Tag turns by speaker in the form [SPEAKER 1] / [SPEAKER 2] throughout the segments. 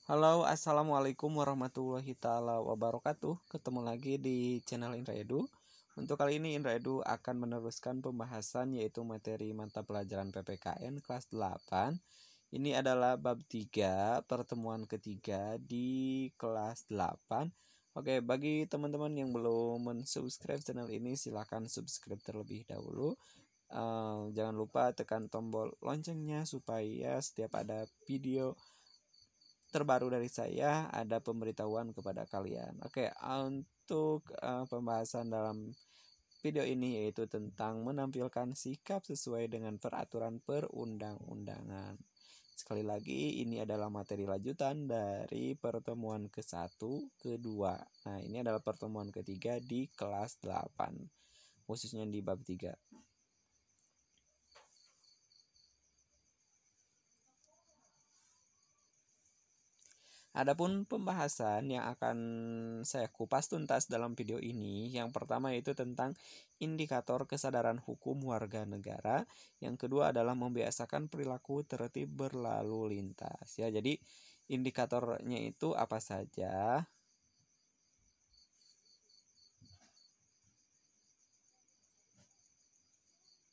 [SPEAKER 1] Halo, assalamualaikum warahmatullahi taala wabarakatuh. Ketemu lagi di channel Indra Edu. Untuk kali ini Indra Edu akan meneruskan pembahasan yaitu materi mata pelajaran PPKN kelas 8. Ini adalah bab 3, pertemuan ketiga di kelas 8. Oke, bagi teman-teman yang belum mensubscribe channel ini silahkan subscribe terlebih dahulu. Jangan lupa tekan tombol loncengnya supaya setiap ada video terbaru dari saya ada pemberitahuan kepada kalian. Oke, untuk pembahasan dalam video ini yaitu tentang menampilkan sikap sesuai dengan peraturan perundang-undangan. Sekali lagi, ini adalah materi lanjutan dari pertemuan ke-1, ke-2. Nah, ini adalah pertemuan ketiga di kelas 8, khususnya di bab 3. Adapun pembahasan yang akan saya kupas tuntas dalam video ini, yang pertama yaitu tentang indikator kesadaran hukum warga negara, yang kedua adalah membiasakan perilaku tertib berlalu lintas. Ya, jadi indikatornya itu apa saja?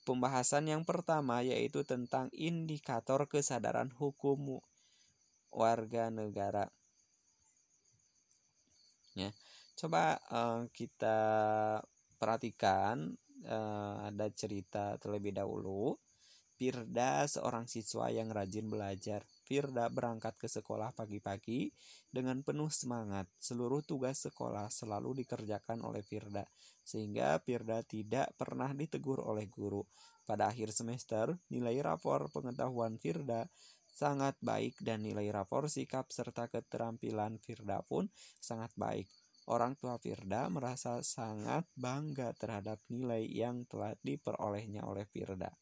[SPEAKER 1] Pembahasan yang pertama yaitu tentang indikator kesadaran hukum warga negara. Ya, coba kita perhatikan, ada cerita terlebih dahulu. Firda seorang siswa yang rajin belajar. Firda berangkat ke sekolah pagi-pagi dengan penuh semangat. Seluruh tugas sekolah selalu dikerjakan oleh Firda, sehingga Firda tidak pernah ditegur oleh guru. Pada akhir semester, nilai rapor pengetahuan Firda sangat baik dan nilai rapor sikap serta keterampilan Firda pun sangat baik. Orang tua Firda merasa sangat bangga terhadap nilai yang telah diperolehnya oleh Firda.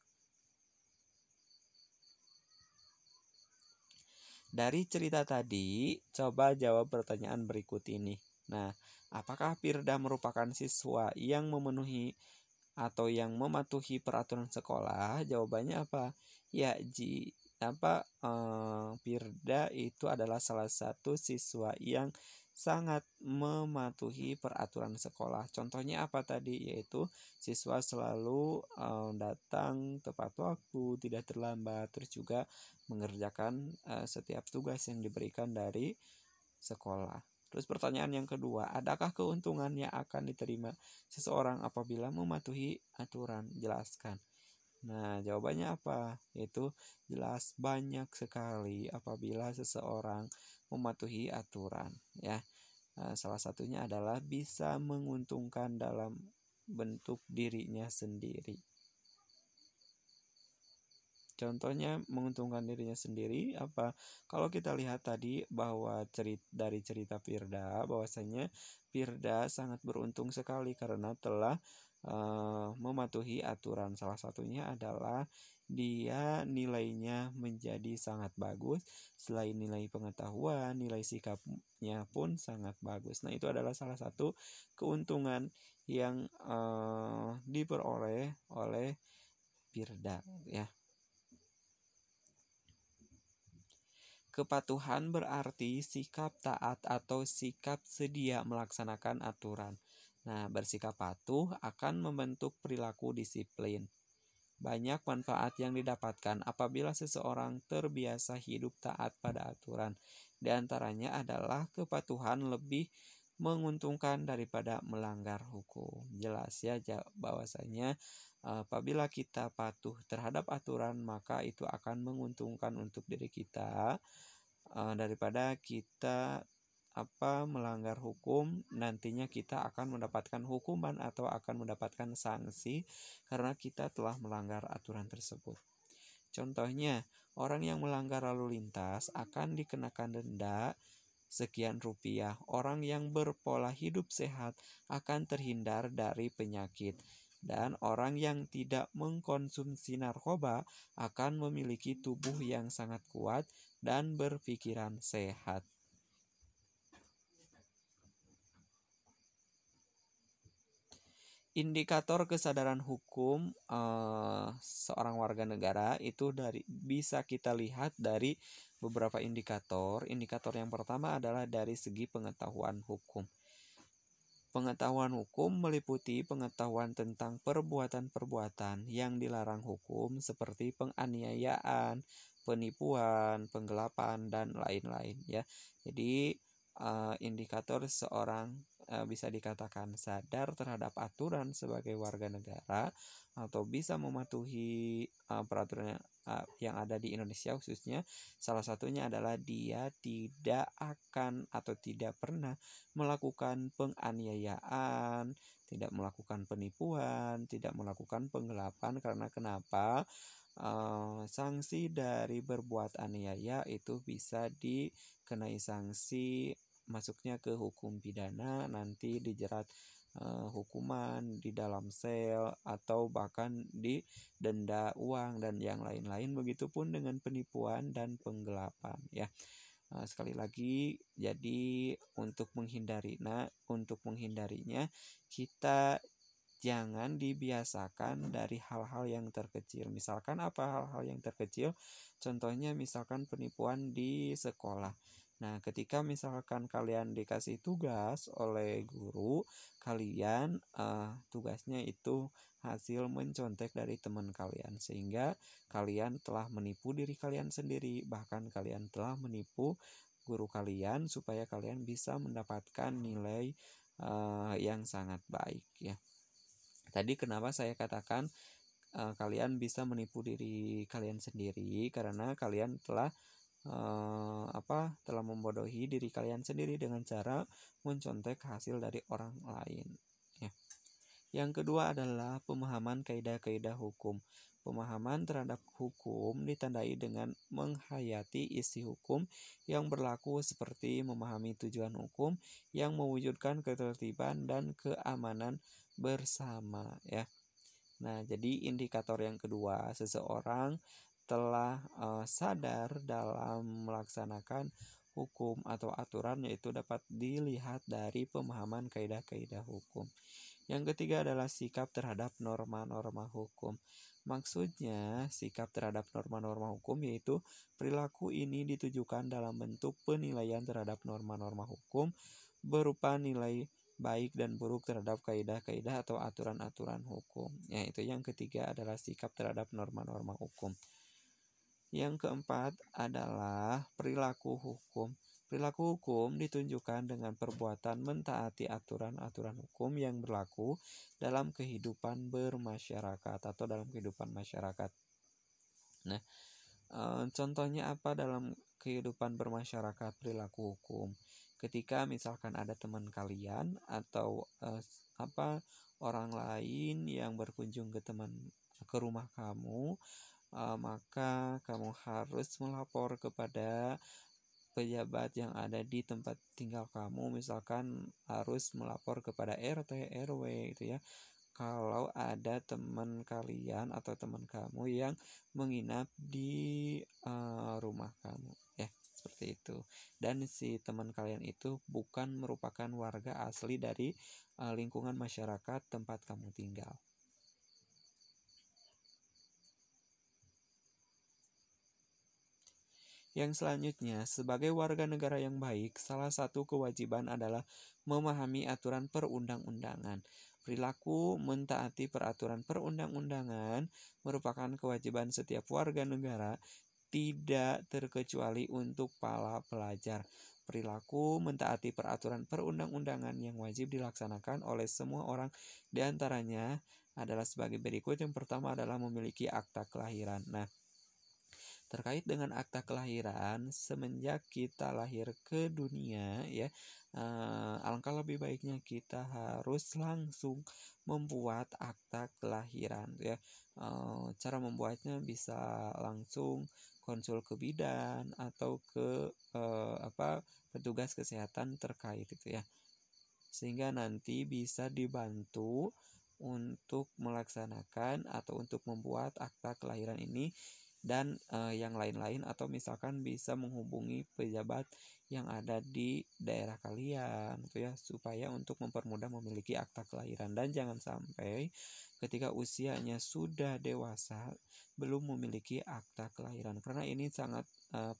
[SPEAKER 1] Dari cerita tadi, coba jawab pertanyaan berikut ini. Nah, apakah Firda merupakan siswa yang memenuhi atau yang mematuhi peraturan sekolah? Jawabannya apa? Ya, Firda itu adalah salah satu siswa yang sangat mematuhi peraturan sekolah. Contohnya apa tadi? Yaitu siswa selalu datang tepat waktu, tidak terlambat, terus juga mengerjakan setiap tugas yang diberikan dari sekolah. Terus pertanyaan yang kedua, adakah keuntungan yang akan diterima seseorang apabila mematuhi aturan? Jelaskan. Nah, jawabannya apa? Yaitu jelas banyak sekali apabila seseorang mematuhi aturan, ya. Salah satunya adalah bisa menguntungkan dalam bentuk dirinya sendiri. Contohnya menguntungkan dirinya sendiri apa? Kalau kita lihat tadi bahwa dari cerita Firda bahwasanya Firda sangat beruntung sekali karena telah mematuhi aturan. Salah satunya adalah dia nilainya menjadi sangat bagus. Selain nilai pengetahuan, nilai sikapnya pun sangat bagus. Nah, itu adalah salah satu keuntungan yang diperoleh oleh Firda, ya. Kepatuhan berarti sikap taat atau sikap sedia melaksanakan aturan. Nah, bersikap patuh akan membentuk perilaku disiplin. Banyak manfaat yang didapatkan apabila seseorang terbiasa hidup taat pada aturan. Di antaranya adalah kepatuhan lebih menguntungkan daripada melanggar hukum. Jelas ya bahwasanya apabila kita patuh terhadap aturan maka itu akan menguntungkan untuk diri kita daripada kita melanggar hukum. Nantinya kita akan mendapatkan hukuman atau akan mendapatkan sanksi karena kita telah melanggar aturan tersebut. Contohnya, orang yang melanggar lalu lintas akan dikenakan denda sekian rupiah. Orang yang berpola hidup sehat akan terhindar dari penyakit. Dan orang yang tidak mengkonsumsi narkoba akan memiliki tubuh yang sangat kuat dan berpikiran sehat. Indikator kesadaran hukum seorang warga negara itu bisa kita lihat dari beberapa indikator. Indikator yang pertama adalah dari segi pengetahuan hukum. Pengetahuan hukum meliputi pengetahuan tentang perbuatan-perbuatan yang dilarang hukum seperti penganiayaan, penipuan, penggelapan, dan lain-lain ya. Jadi indikator seorang bisa dikatakan sadar terhadap aturan sebagai warga negara atau bisa mematuhi peraturan yang ada di Indonesia khususnya. Salah satunya adalah dia tidak akan atau tidak pernah melakukan penganiayaan, tidak melakukan penipuan, tidak melakukan penggelapan. Karena kenapa? Sanksi dari berbuat aniaya itu bisa dikenai sanksi masuknya ke hukum pidana, nanti dijerat hukuman di dalam sel atau bahkan didenda uang dan yang lain-lain. Begitupun dengan penipuan dan penggelapan ya. Sekali lagi, jadi untuk menghindarinya kita jangan dibiasakan dari hal-hal yang terkecil. Misalkan apa hal-hal yang terkecil? Contohnya misalkan penipuan di sekolah. Nah, ketika misalkan kalian dikasih tugas oleh guru, kalian tugasnya itu hasil mencontek dari teman kalian, sehingga kalian telah menipu diri kalian sendiri, bahkan kalian telah menipu guru kalian supaya kalian bisa mendapatkan nilai yang sangat baik ya. Tadi kenapa saya katakan kalian bisa menipu diri kalian sendiri, karena kalian telah telah membodohi diri kalian sendiri dengan cara mencontek hasil dari orang lain ya. Yang kedua adalah pemahaman kaidah-kaidah hukum. Pemahaman terhadap hukum ditandai dengan menghayati isi hukum yang berlaku seperti memahami tujuan hukum yang mewujudkan ketertiban dan keamanan bersama ya. Nah, jadi indikator yang kedua, seseorang telah sadar dalam melaksanakan hukum atau aturan, yaitu dapat dilihat dari pemahaman kaidah-kaidah hukum. Yang ketiga adalah sikap terhadap norma-norma hukum. Maksudnya, sikap terhadap norma-norma hukum yaitu perilaku ini ditujukan dalam bentuk penilaian terhadap norma-norma hukum berupa nilai baik dan buruk terhadap kaidah-kaidah atau aturan-aturan hukum. Yaitu yang ketiga adalah sikap terhadap norma-norma hukum. Yang keempat adalah perilaku hukum. Perilaku hukum ditunjukkan dengan perbuatan mentaati aturan-aturan hukum yang berlaku dalam kehidupan bermasyarakat atau dalam kehidupan masyarakat. Nah, contohnya apa dalam kehidupan bermasyarakat perilaku hukum? Ketika misalkan ada teman kalian atau orang lain yang berkunjung ke rumah kamu, maka kamu harus melapor kepada pejabat yang ada di tempat tinggal kamu. Misalkan harus melapor kepada RT RW gitu ya, kalau ada teman kalian atau teman kamu yang menginap di rumah kamu ya, seperti itu. Dan si teman kalian itu bukan merupakan warga asli dari lingkungan masyarakat tempat kamu tinggal. Yang selanjutnya, sebagai warga negara yang baik, salah satu kewajiban adalah memahami aturan perundang-undangan. Perilaku mentaati peraturan perundang-undangan merupakan kewajiban setiap warga negara, tidak terkecuali untuk para pelajar. Perilaku mentaati peraturan perundang-undangan yang wajib dilaksanakan oleh semua orang, diantaranya adalah sebagai berikut. Yang pertama adalah memiliki akta kelahiran. Nah, terkait dengan akta kelahiran, semenjak kita lahir ke dunia ya, alangkah lebih baiknya kita harus langsung membuat akta kelahiran ya. Cara membuatnya bisa langsung konsul ke bidan atau ke petugas kesehatan terkait itu ya, sehingga nanti bisa dibantu untuk melaksanakan atau untuk membuat akta kelahiran ini dan yang lain-lain, atau misalkan bisa menghubungi pejabat yang ada di daerah kalian gitu ya, supaya untuk mempermudah memiliki akta kelahiran. Dan jangan sampai ketika usianya sudah dewasa belum memiliki akta kelahiran, karena ini sangat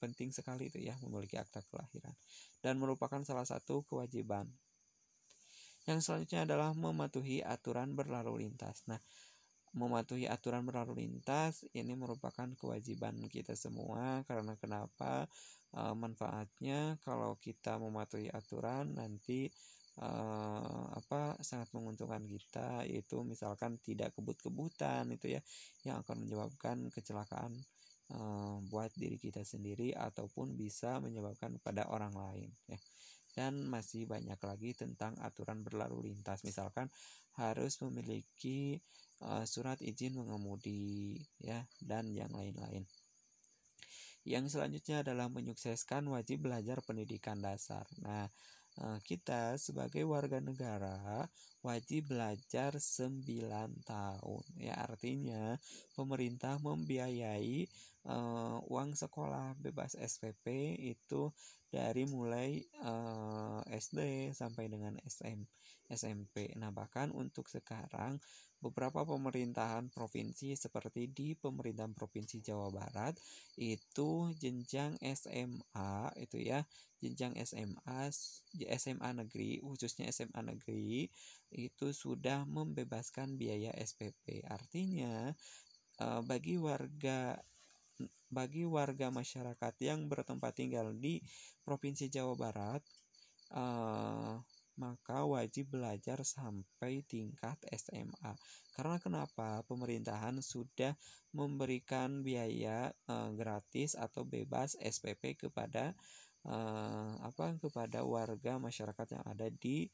[SPEAKER 1] penting sekali itu ya, memiliki akta kelahiran dan merupakan salah satu kewajiban. Yang selanjutnya adalah mematuhi aturan berlalu lintas. Nah, mematuhi aturan berlalu lintas ini merupakan kewajiban kita semua, karena kenapa? Manfaatnya kalau kita mematuhi aturan nanti sangat menguntungkan kita, yaitu misalkan tidak kebut-kebutan itu ya, yang akan menyebabkan kecelakaan buat diri kita sendiri ataupun bisa menyebabkan pada orang lain ya. Dan masih banyak lagi tentang aturan berlalu lintas, misalkan harus memiliki surat izin mengemudi ya, dan yang lain-lain. Yang selanjutnya adalah menyukseskan wajib belajar pendidikan dasar. Nah, kita sebagai warga negara wajib belajar 9 tahun. Ya, artinya pemerintah membiayai uang sekolah bebas SPP itu dari mulai SD sampai dengan SMP. Nah, bahkan untuk sekarang beberapa pemerintahan provinsi seperti di pemerintahan Provinsi Jawa Barat itu jenjang SMA itu ya, jenjang SMA negeri, khususnya SMA negeri itu sudah membebaskan biaya SPP. Artinya bagi warga masyarakat yang bertempat tinggal di Provinsi Jawa Barat, maka wajib belajar sampai tingkat SMA. Karena kenapa? Pemerintahan sudah memberikan biaya gratis atau bebas SPP kepada kepada warga masyarakat yang ada di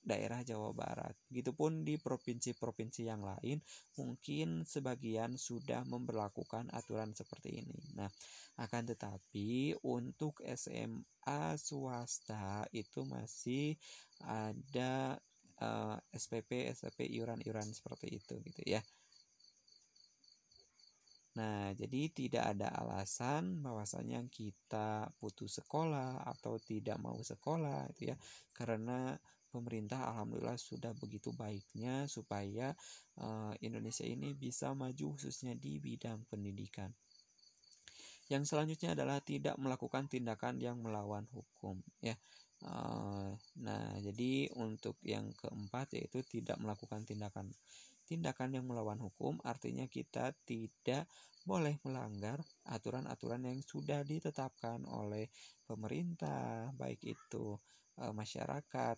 [SPEAKER 1] daerah Jawa Barat. Begitupun di provinsi-provinsi yang lain, mungkin sebagian sudah memberlakukan aturan seperti ini. Nah, akan tetapi untuk SMA swasta itu masih ada SPP iuran-iuran seperti itu gitu ya. Nah, jadi tidak ada alasan bahwasanya kita putus sekolah atau tidak mau sekolah itu ya, karena pemerintah alhamdulillah sudah begitu baiknya supaya Indonesia ini bisa maju khususnya di bidang pendidikan. Yang selanjutnya adalah tidak melakukan tindakan yang melawan hukum ya. Nah, jadi untuk yang keempat yaitu tidak melakukan tindakan yang melawan hukum, artinya kita tidak boleh melanggar aturan-aturan yang sudah ditetapkan oleh pemerintah, baik itu masyarakat,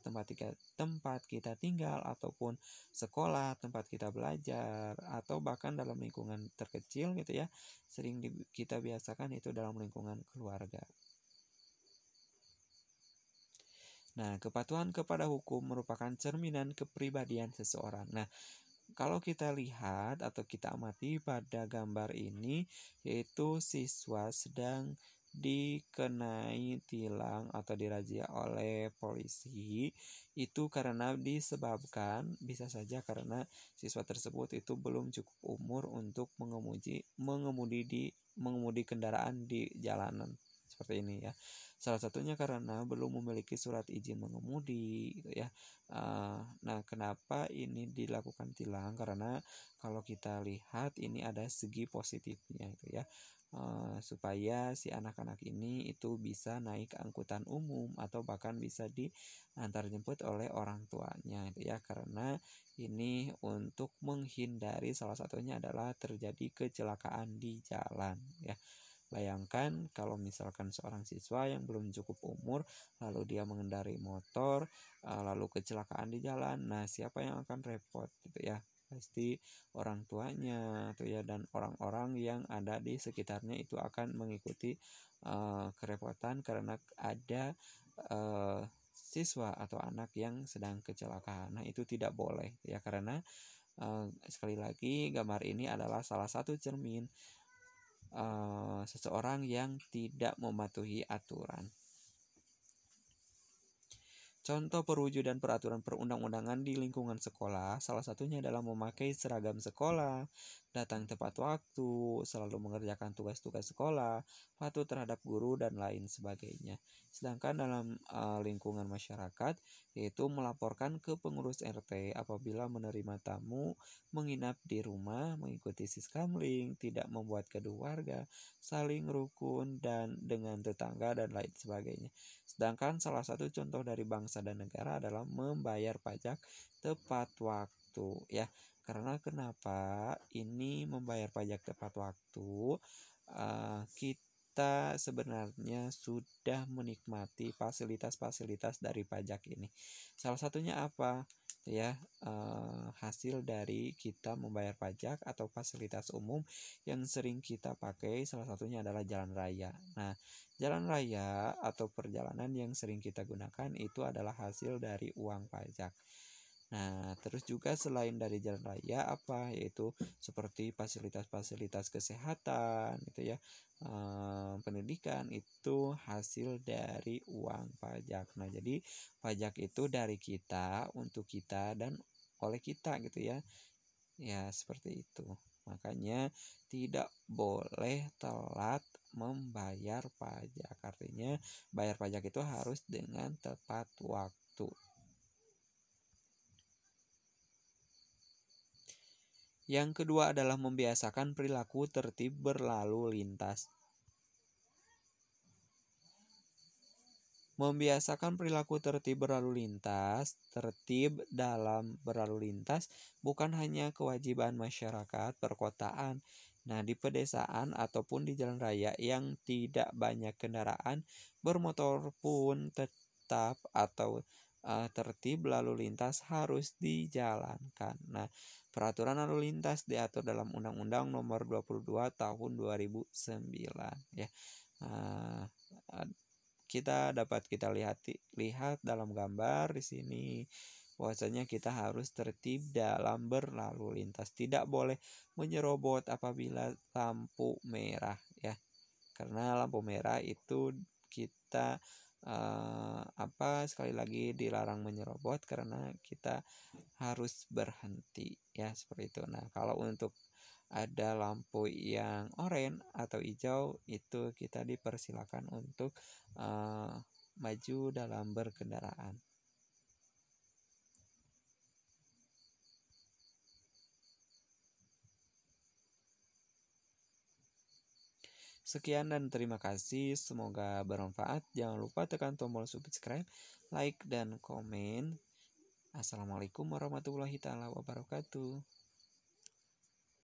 [SPEAKER 1] tempat kita tinggal, ataupun sekolah, tempat kita belajar, atau bahkan dalam lingkungan terkecil gitu ya, sering kita biasakan itu dalam lingkungan keluarga. Nah, kepatuhan kepada hukum merupakan cerminan kepribadian seseorang. Nah, kalau kita lihat atau kita amati pada gambar ini, yaitu siswa sedang dikenai tilang atau dirazia oleh polisi, itu karena disebabkan bisa saja karena siswa tersebut itu belum cukup umur untuk mengemudi kendaraan di jalanan seperti ini ya. Salah satunya karena belum memiliki surat izin mengemudi gitu ya. Nah, kenapa ini dilakukan tilang? Karena kalau kita lihat ini ada segi positifnya itu ya, supaya si anak-anak ini itu bisa naik angkutan umum atau bahkan bisa diantar jemput oleh orang tuanya itu ya, karena ini untuk menghindari salah satunya adalah terjadi kecelakaan di jalan ya. Bayangkan kalau misalkan seorang siswa yang belum cukup umur lalu dia mengendarai motor lalu kecelakaan di jalan, nah siapa yang akan repot gitu ya? Pasti orang tuanya tuh ya, dan orang-orang yang ada di sekitarnya itu akan mengikuti kerepotan karena ada siswa atau anak yang sedang kecelakaan. Nah, itu tidak boleh ya, karena sekali lagi gambar ini adalah salah satu cermin seseorang yang tidak mematuhi aturan. Contoh perwujudan peraturan perundang-undangan di lingkungan sekolah, salah satunya adalah memakai seragam sekolah, datang tepat waktu, selalu mengerjakan tugas-tugas sekolah, patuh terhadap guru, dan lain sebagainya. Sedangkan dalam lingkungan masyarakat, yaitu melaporkan ke pengurus RT apabila menerima tamu, menginap di rumah, mengikuti siskamling, tidak membuat gaduh warga, saling rukun dan dengan tetangga, dan lain sebagainya. Sedangkan salah satu contoh dari bangsa dan negara adalah membayar pajak tepat waktu, ya. Karena kenapa ini membayar pajak tepat waktu? Kita sebenarnya sudah menikmati fasilitas-fasilitas dari pajak ini. Salah satunya apa? Ya, hasil dari kita membayar pajak atau fasilitas umum yang sering kita pakai, salah satunya adalah jalan raya. Nah, jalan raya atau perjalanan yang sering kita gunakan itu adalah hasil dari uang pajak. Nah, terus juga selain dari jalan raya apa, yaitu seperti fasilitas-fasilitas kesehatan gitu ya, pendidikan, itu hasil dari uang pajak. Nah, jadi pajak itu dari kita, untuk kita, dan oleh kita gitu ya. Ya, seperti itu. Makanya tidak boleh telat membayar pajak. Artinya bayar pajak itu harus dengan tepat waktu. Yang kedua adalah membiasakan perilaku tertib berlalu lintas. Membiasakan perilaku tertib berlalu lintas, tertib dalam berlalu lintas bukan hanya kewajiban masyarakat perkotaan. Nah, di pedesaan ataupun di jalan raya yang tidak banyak kendaraan bermotor pun tetap atau tertib lalu lintas harus dijalankan. Nah, peraturan lalu lintas diatur dalam Undang-Undang Nomor 22 Tahun 2009, ya. Kita dapat lihat dalam gambar di sini bahwasanya kita harus tertib dalam berlalu lintas, tidak boleh menyerobot apabila lampu merah, ya. Karena lampu merah itu kita sekali lagi dilarang menyerobot karena kita harus berhenti, ya, seperti itu. Nah, kalau untuk ada lampu yang oranye atau hijau itu kita dipersilakan untuk maju dalam berkendaraan. Sekian dan terima kasih, semoga bermanfaat. Jangan lupa tekan tombol subscribe, like, dan komen. Assalamualaikum warahmatullahi wabarakatuh.